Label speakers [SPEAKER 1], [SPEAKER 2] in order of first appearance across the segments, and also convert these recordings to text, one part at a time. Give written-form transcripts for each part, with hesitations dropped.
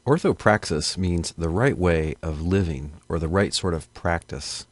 [SPEAKER 1] Orthopraxis means the right way of living or the right sort of practice.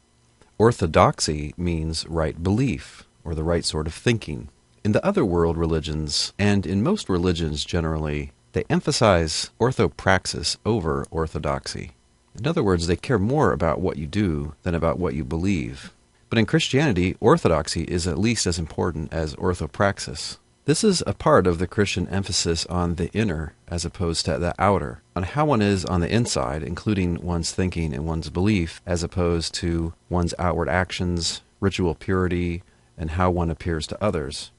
[SPEAKER 1] Orthodoxy means right belief or the right sort of thinking. In the other world religions, and in most religions generally, they emphasize orthopraxis over orthodoxy. In other words, they care more about what you do than about what you believe. But in Christianity, orthodoxy is at least as important as orthopraxis. This is a part of the Christian emphasis on the inner as opposed to the outer, on how one is on the inside, including one's thinking and one's belief, as opposed to one's outward actions, ritual purity, and how one appears to others.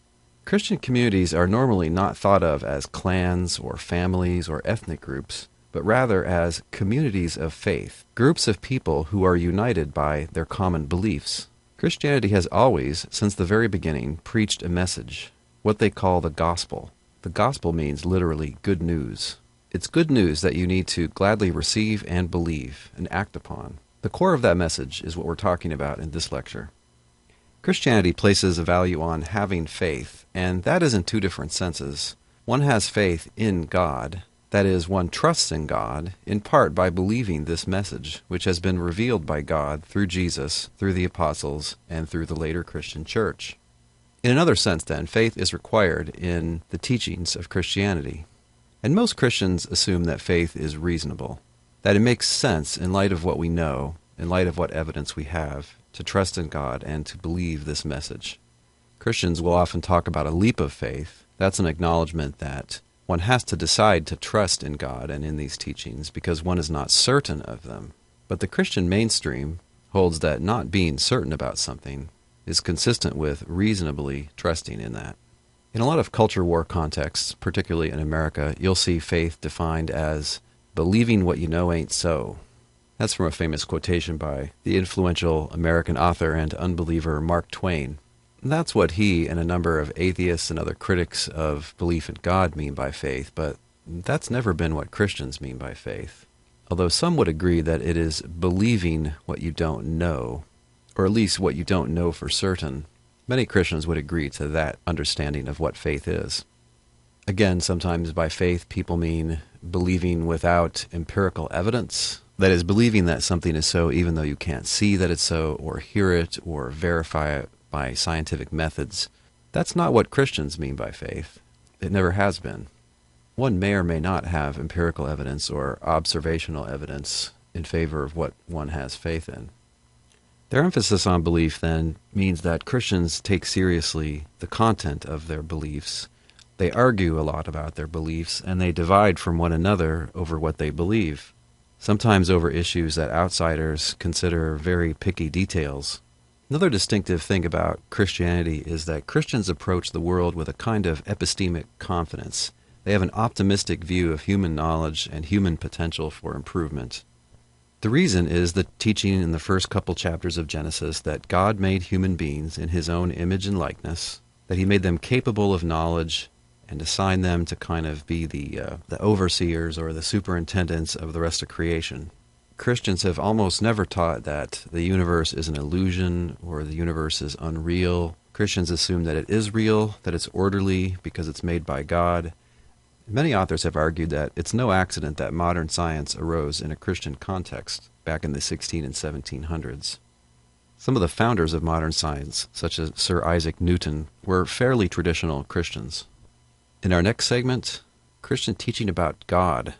[SPEAKER 1] Christian communities are normally not thought of as clans or families or ethnic groups, but rather as communities of faith, groups of people who are united by their common beliefs. Christianity has always, since the very beginning, preached a message, what they call the gospel. The gospel means literally good news. It's good news that you need to gladly receive and believe and act upon. The core of that message is what we're talking about in this lecture. Christianity places a value on having faith, and that is in two different senses. One has faith in God. That is, one trusts in God, in part by believing this message, which has been revealed by God through Jesus, through the apostles, and through the later Christian church. In another sense, then, faith is required in the teachings of Christianity. And most Christians assume that faith is reasonable, that it makes sense in light of what we know, in light of what evidence we have, to trust in God and to believe this message. Christians will often talk about a leap of faith. That's an acknowledgement that one has to decide to trust in God and in these teachings because one is not certain of them. But the Christian mainstream holds that not being certain about something is consistent with reasonably trusting in that. In a lot of culture war contexts, particularly in America, you'll see faith defined as believing what you know ain't so. That's from a famous quotation by the influential American author and unbeliever Mark Twain. That's what he and a number of atheists and other critics of belief in God mean by faith, but that's never been what Christians mean by faith. Although some would agree that it is believing what you don't know, or at least what you don't know for certain, many Christians would agree to that understanding of what faith is. Again, sometimes by faith people mean believing without empirical evidence. That is, believing that something is so even though you can't see that it's so, or hear it, or verify it by scientific methods. That's not what Christians mean by faith. It never has been. One may or may not have empirical evidence or observational evidence in favor of what one has faith in. Their emphasis on belief, then, means that Christians take seriously the content of their beliefs. They argue a lot about their beliefs, and they divide from one another over what they believe, sometimes over issues that outsiders consider very picky details. Another distinctive thing about Christianity is that Christians approach the world with a kind of epistemic confidence. They have an optimistic view of human knowledge and human potential for improvement. The reason is the teaching in the first couple chapters of Genesis that God made human beings in his own image and likeness, that he made them capable of knowledge and assigned them to kind of be the overseers or the superintendents of the rest of creation. Christians have almost never taught that the universe is an illusion or the universe is unreal. Christians assume that it is real, that it's orderly because it's made by God. Many authors have argued that it's no accident that modern science arose in a Christian context back in the 1600s and 1700s. Some of the founders of modern science, such as Sir Isaac Newton, were fairly traditional Christians. In our next segment, Christian teaching about God.